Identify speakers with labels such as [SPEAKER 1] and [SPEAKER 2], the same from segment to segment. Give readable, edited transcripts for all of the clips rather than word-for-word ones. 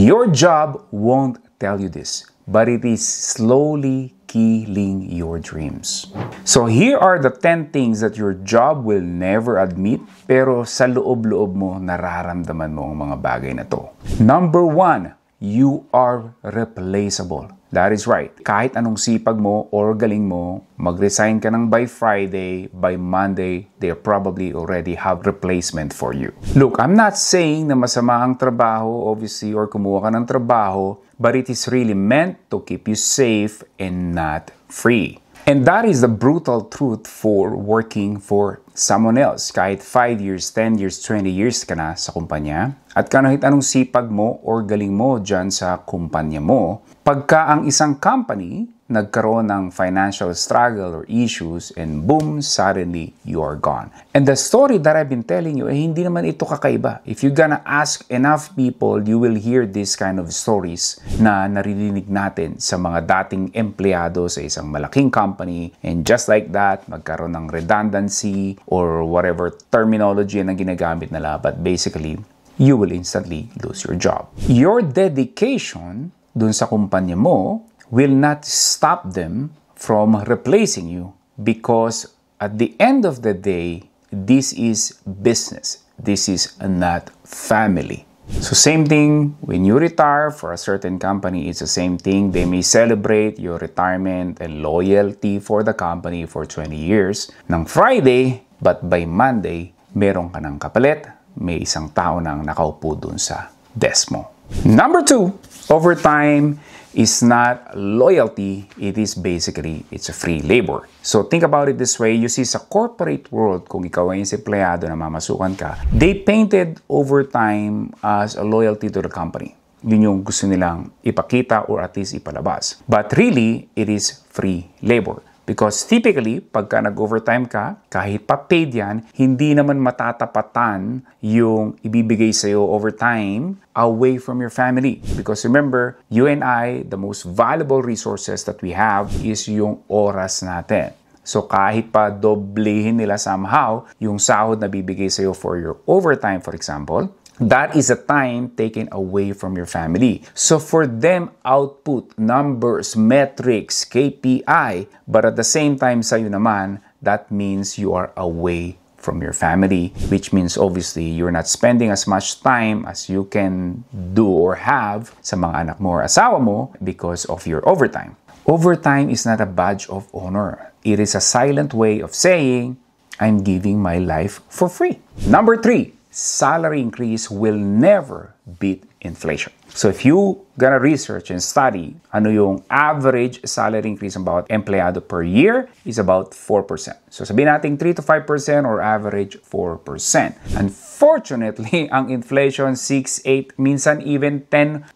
[SPEAKER 1] Your job won't tell you this, but it is slowly killing your dreams. So here are the 10 things that your job will never admit, pero sa loob-loob mo, nararamdaman mo ang mga bagay na to. Number 1, you are replaceable. That is right. Kahit anong sipag mo or galing mo, mag-resign ka ng by Friday, by Monday, they probably already have replacement for you. Look, I'm not saying na masama ang trabaho, obviously, or kumuha ka ng trabaho, but it is really meant to keep you safe and not free. And that is the brutal truth for working for someone else. Kahit 5 years, 10 years, 20 years ka na sa kumpanya, at kahit anong sipag mo or galing mo dyan sa kumpanya mo, pagka ang isang company nagkaroon ng financial struggle or issues and boom, suddenly you are gone. And the story that I've been telling you, hindi naman ito kakaiba. If you're gonna ask enough people, you will hear this kind of stories na naririnig natin sa mga dating empleyado sa isang malaking company, and just like that, magkaroon ng redundancy or whatever terminology na ginagamit nila, but basically, you will instantly lose your job. Your dedication dun sa kumpanya mo will not stop them from replacing you, because at the end of the day, this is business. This is not family. So same thing, when you retire for a certain company, it's the same thing. They may celebrate your retirement and loyalty for the company for 20 years ng Friday, but by Monday, meron ka ng kapalit, may isang tao nang nakaupo dun sa desk mo. Number 2, overtime is not loyalty, it is basically, it's a free labor. So think about it this way, you see sa corporate world, kung ikaw ay empleyado na mamasukan ka, they painted overtime as a loyalty to the company. Yun yung gusto nilang ipakita or at least ipalabas. But really, it is free labor. Because typically, pagka nag-overtime ka, kahit pa paid yan, hindi naman matatapatan yung ibibigay sa'yo overtime away from your family. Because remember, you and I, the most valuable resources that we have is yung oras natin. So kahit pa doblehin nila somehow yung sahod na bibigay sa'yo for your overtime, for example, that is a time taken away from your family. So for them, output, numbers, metrics, KPI, but at the same time sa'yo naman, that means you are away from your family, which means obviously you're not spending as much time as you can do or have sa mga anak mo or asawa mo because of your overtime. Overtime is not a badge of honor. It is a silent way of saying, I'm giving my life for free. Number 3, salary increase will never beat inflation. So if you gonna research and study ano yung average salary increase ng bawat empleyado per year is about 4%. So sabihin natin 3 to 5% or average 4%. Unfortunately, ang inflation 6, 8, minsan even 10%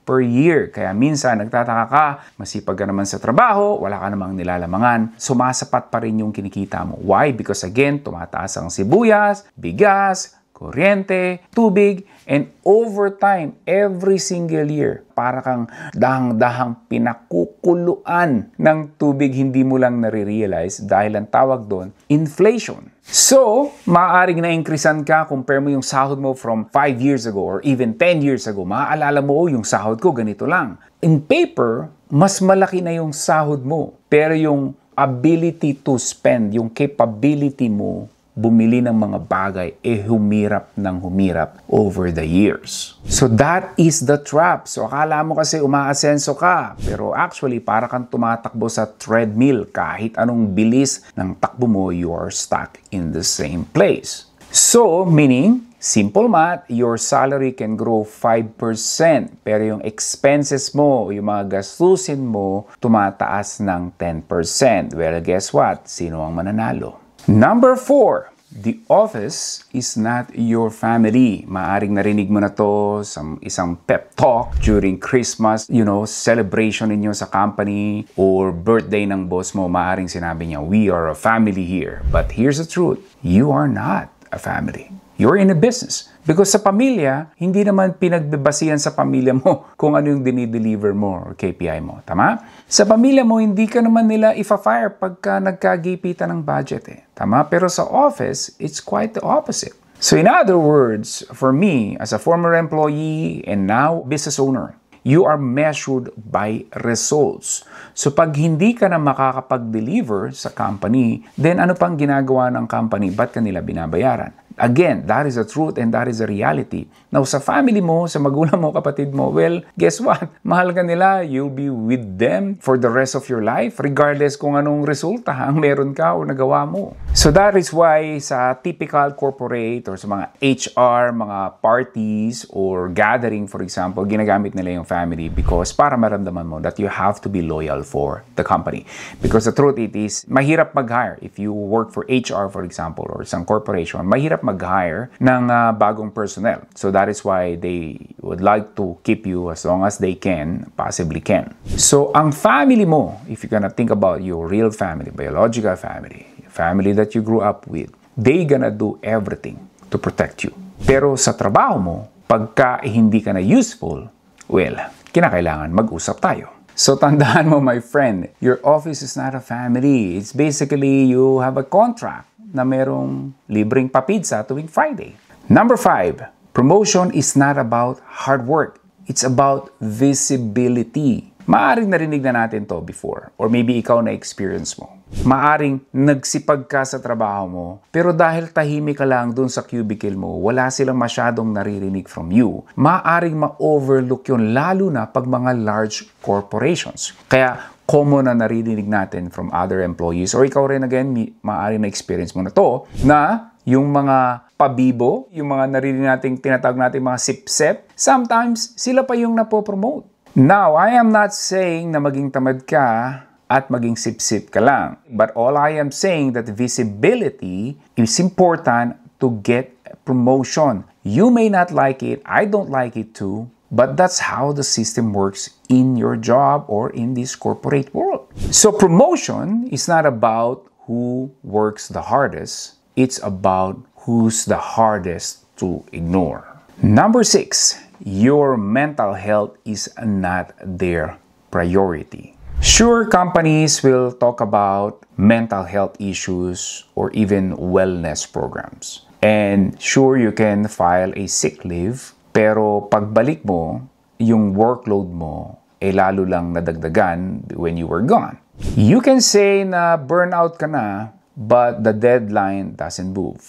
[SPEAKER 1] per year. Kaya minsan nagtataka ka, masipag ka naman sa trabaho, wala ka namang nilalamangan, sumasapat pa rin yung kinikita mo. Why? Because again, tumataas ang sibuyas, bigas, kuryente, tubig, and overtime every single year. Para kang dahang-dahang pinakukuluan ng tubig, hindi mo lang nare-realize dahil ang tawag doon, inflation. So, maaaring na-increasean ka, compare mo yung sahod mo from 5 years ago or even 10 years ago, maaalala mo, yung sahod ko ganito lang. In paper, mas malaki na yung sahod mo, pero yung ability to spend, yung capability mo, bumili ng mga bagay, humirap ng humirap over the years. So that is the trap. So akala mo kasi umaasenso ka, pero actually para kang tumatakbo sa treadmill. Kahit anong bilis ng takbo mo, you are stuck in the same place. So, meaning, simple math, your salary can grow 5%, pero yung expenses mo, yung mga gastusin mo, tumataas ng 10%. Well, guess what? Sino ang mananalo? Number 4, the office is not your family. Maaring narinig mo na to sa isang pep talk during Christmas, celebration ninyo sa company or birthday ng boss mo. Maaring sinabi niya, we are a family here. But here's the truth, you are not a family. You're in a business. Because sa pamilya, hindi naman pinagbabasihan sa pamilya mo kung ano yung dinideliver mo or KPI mo. Tama? Sa pamilya mo, hindi ka naman nila ifa-fire pagka nagkagipitan ng budget. Tama? Pero sa office, it's quite the opposite. So in other words, for me, as a former employee and now business owner, you are measured by results. So pag hindi ka na makakapag-deliver sa company, then ano pang ginagawa ng company? Ba't kanila binabayaran? Again, that is the truth and that is the reality. Now, sa family mo, sa magulang mo, kapatid mo, well, guess what? Mahal ka nila, you'll be with them for the rest of your life, regardless kung anong resulta ang meron ka o nagawa mo. So that is why sa typical corporate or sa mga HR, mga parties or gathering, for example, ginagamit nila yung family because para maramdaman mo that you have to be loyal for the company. Because the truth it is, mahirap mag-hire. If you work for HR, for example, or isang corporation, mahirap mag-hire ng bagong personnel. So that is why they would like to keep you as long as they can, possibly can. So ang family mo, if you're gonna think about your real family, biological family, family that you grew up with, they gonna do everything to protect you. Pero sa trabaho mo, pagka hindi ka na useful, well, kinakailangan mag-usap tayo. So tandaan mo, my friend, your office is not a family. It's basically you have a contract na merong libreng papizza tuwing Friday. Number 5, promotion is not about hard work. It's about visibility. Maaring narinig na natin to before or maybe ikaw na-experience mo. Maaring nagsipag ka sa trabaho mo pero dahil tahimik ka lang dun sa cubicle mo, wala silang masyadong naririnig from you. Maaring ma-overlook yun lalo na pag mga large corporations. Kaya common na naririnig natin from other employees or ikaw rin again, maaring na-experience mo na to na yung mga pabibo, yung mga naririnig nating tinatawag natin mga sip-sip, sometimes sila pa yung napopromote. Now, I am not saying na maging tamad ka at maging sip-sip ka lang. But all I am saying that visibility is important to get promotion. You may not like it, I don't like it too, but that's how the system works in your job or in this corporate world. So promotion is not about who works the hardest, it's about who's the hardest to ignore. Number 6, your mental health is not their priority. Sure, companies will talk about mental health issues or even wellness programs. And sure, you can file a sick leave, pero pagbalik mo, yung workload mo, lalo lang nadagdagan when you were gone. You can say na burnout ka na, but the deadline doesn't move.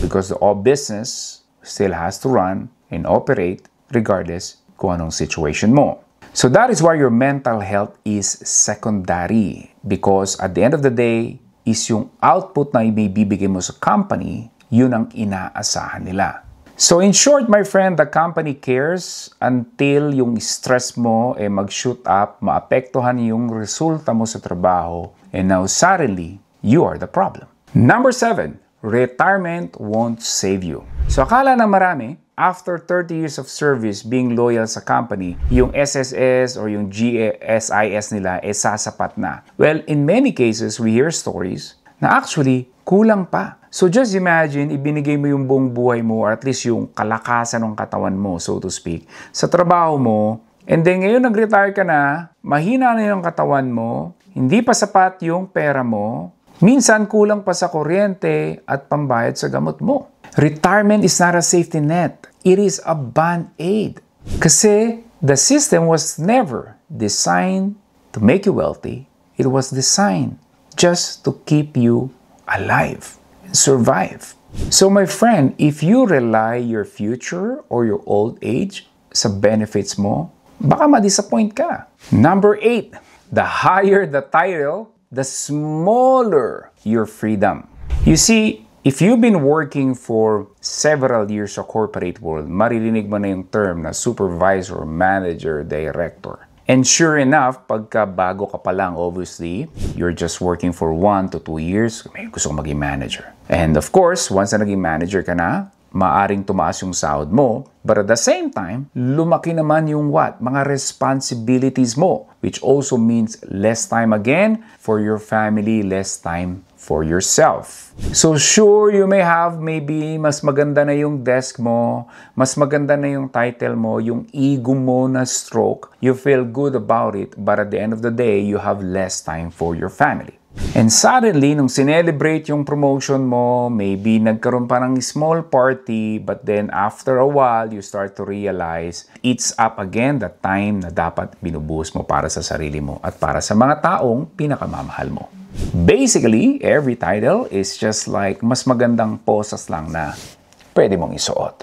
[SPEAKER 1] Because all business still has to run and operate regardless kung anong situation mo. So that is why your mental health is secondary because at the end of the day is yung output na ibibigay mo sa company, yun ang inaasahan nila. So in short, my friend, the company cares until yung stress mo mag-shoot up, maapektuhan yung resulta mo sa trabaho, and now suddenly, you are the problem. Number 7, retirement won't save you. So akala ng marami, after 30 years of service being loyal sa company, yung SSS or yung GSIS nila sasapat na. Well, in many cases, we hear stories na actually kulang pa. So just imagine, ibinigay mo yung buong buhay mo or at least yung kalakasan ng katawan mo, so to speak, sa trabaho mo, and then ngayon nag-retire ka na, mahina na yung katawan mo, hindi pa sapat yung pera mo, minsan kulang pa sa kuryente at pambayad sa gamot mo. Retirement is not a safety net. It is a band-aid. Kasi the system was never designed to make you wealthy. It was designed just to keep you alive and survive. So my friend, if you rely your future or your old age sa benefits mo, baka ma-disappoint ka. Number 8, the higher the title, the smaller your freedom. You see, if you've been working for several years sa corporate world, maririnig mo na yung term na supervisor, manager, director. And sure enough, pagka bago ka pa lang, obviously, you're just working for 1 to 2 years, may gusto kong maging manager. And of course, once na naging manager ka na, maaring tumaas yung sahod mo, but at the same time, lumaki naman yung what? Mga responsibilities mo, which also means less time again for your family, less time for yourself. So sure, you may have maybe mas maganda na yung desk mo, mas maganda na yung title mo, yung ego mo na stroke, you feel good about it, but at the end of the day, you have less time for your family. And suddenly, nung sinelebrate yung promotion mo, maybe nagkaroon pa ng small party, but then after a while, you start to realize it's up again the time na dapat binubuhos mo para sa sarili mo at para sa mga taong pinakamamahal mo. Basically, every title is just like mas magandang posas lang na pwede mong isuot.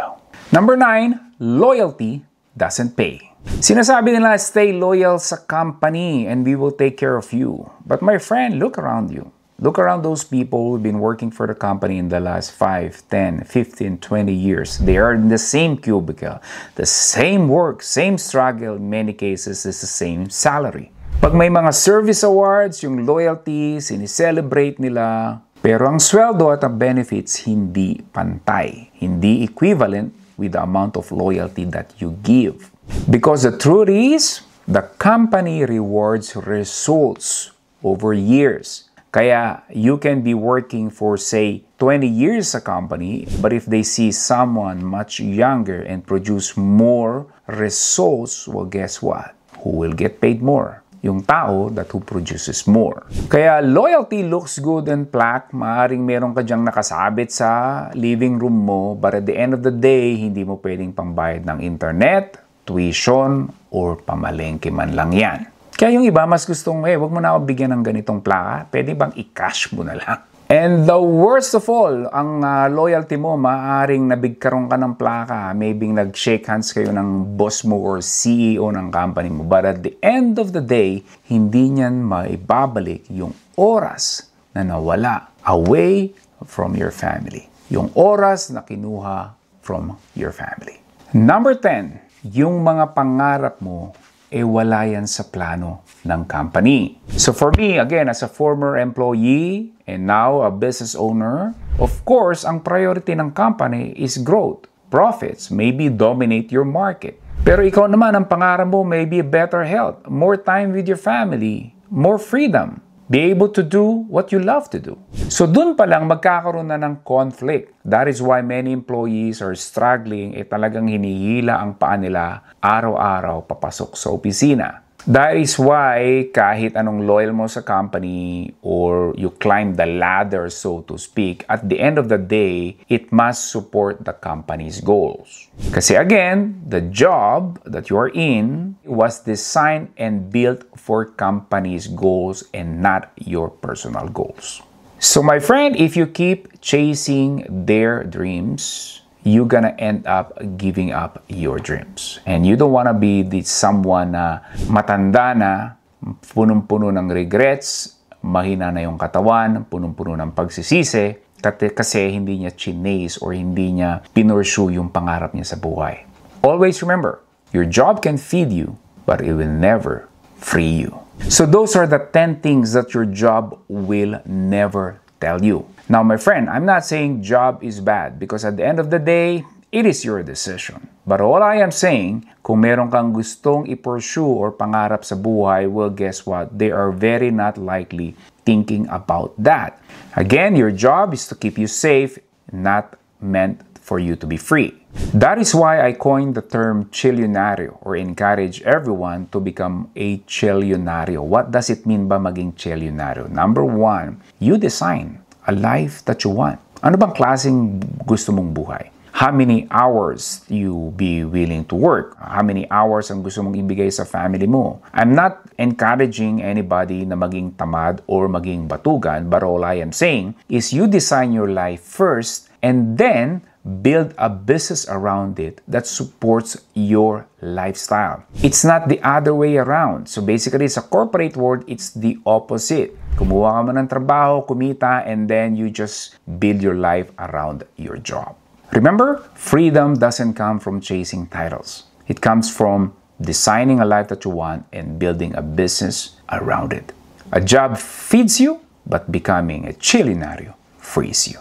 [SPEAKER 1] Number 9, loyalty doesn't pay. Sinasabi nila, stay loyal sa company and we will take care of you. But my friend, look around you. Look around those people who've been working for the company in the last 5, 10, 15, 20 years. They are in the same cubicle, the same work, same struggle. In many cases, it's the same salary. Pag may mga service awards, yung loyalty, sinicelebrate nila. Pero ang sweldo at ang benefits, hindi pantay. Hindi equivalent with the amount of loyalty that you give. Because the truth is, the company rewards results over years. Kaya you can be working for, say, 20 years sa company, but if they see someone much younger and produce more results, well, guess what? Who will get paid more? Yung tao who produces more. Kaya loyalty looks good and plaque. Maaring meron ka dyang nakasabit sa living room mo, but at the end of the day, hindi mo pwedeng pambayad ng internet, tuition, or pamalengke man lang yan. Kaya yung iba mas gustong, wag mo na ako bigyan ng ganitong plaka, pwede bang i-cash mo na lang? And the worst of all, ang loyalty mo, maaring nabigkaroon ka ng plaka, maybe nag-shake hands kayo ng boss mo or CEO ng company mo. But at the end of the day, hindi niyan maibabalik yung oras na nawala away from your family. Yung oras na kinuha from your family. Number 10, yung mga pangarap mo, wala yan sa plano ng company. So for me, again, as a former employee and now a business owner, of course, ang priority ng company is growth. Profits maybe dominate your market. Pero ikaw naman, ang pangarap mo maybe better health, more time with your family, more freedom. Be able to do what you love to do. So dun pa lang magkakaroon na ng conflict. That is why many employees are struggling, talagang hinihila ang paa nila araw-araw papasok sa opisina. That is why kahit anong loyal mo sa company or you climb the ladder, so to speak, at the end of the day, it must support the company's goals. Kasi again, the job that you are in was designed and built for company's goals and not your personal goals. So my friend, if you keep chasing their dreams, you're gonna end up giving up your dreams. And you don't wanna be someone na matanda na, punong-puno ng regrets, mahina na yung katawan, punong-puno ng pagsisisi, kasi hindi niya chinase or hindi niya pinursue yung pangarap niya sa buhay. Always remember, your job can feed you, but it will never free you. So those are the 10 things that your job will never tell you. Now, my friend, I'm not saying job is bad because at the end of the day, it is your decision. But all I am saying, kung meron kang gustong i-pursue or pangarap sa buhay, well, guess what? They are very not likely thinking about that. Again, your job is to keep you safe, not meant for you to be free. That is why I coined the term chillionario or encourage everyone to become a chillionario. What does it mean ba maging chillionario? Number 1, you design a life that you want. Ano bang klaseng gusto mong buhay? How many hours you be willing to work? How many hours ang gusto mong ibigay sa family mo? I'm not encouraging anybody na maging tamad or maging batugan, but all I am saying is you design your life first and then build a business around it that supports your lifestyle. It's not the other way around. So basically, sa corporate world, it's the opposite. Kumuha ka mo ng trabaho, kumita, and then you just build your life around your job. Remember, freedom doesn't come from chasing titles. It comes from designing a life that you want and building a business around it. A job feeds you, but becoming a chillionario frees you.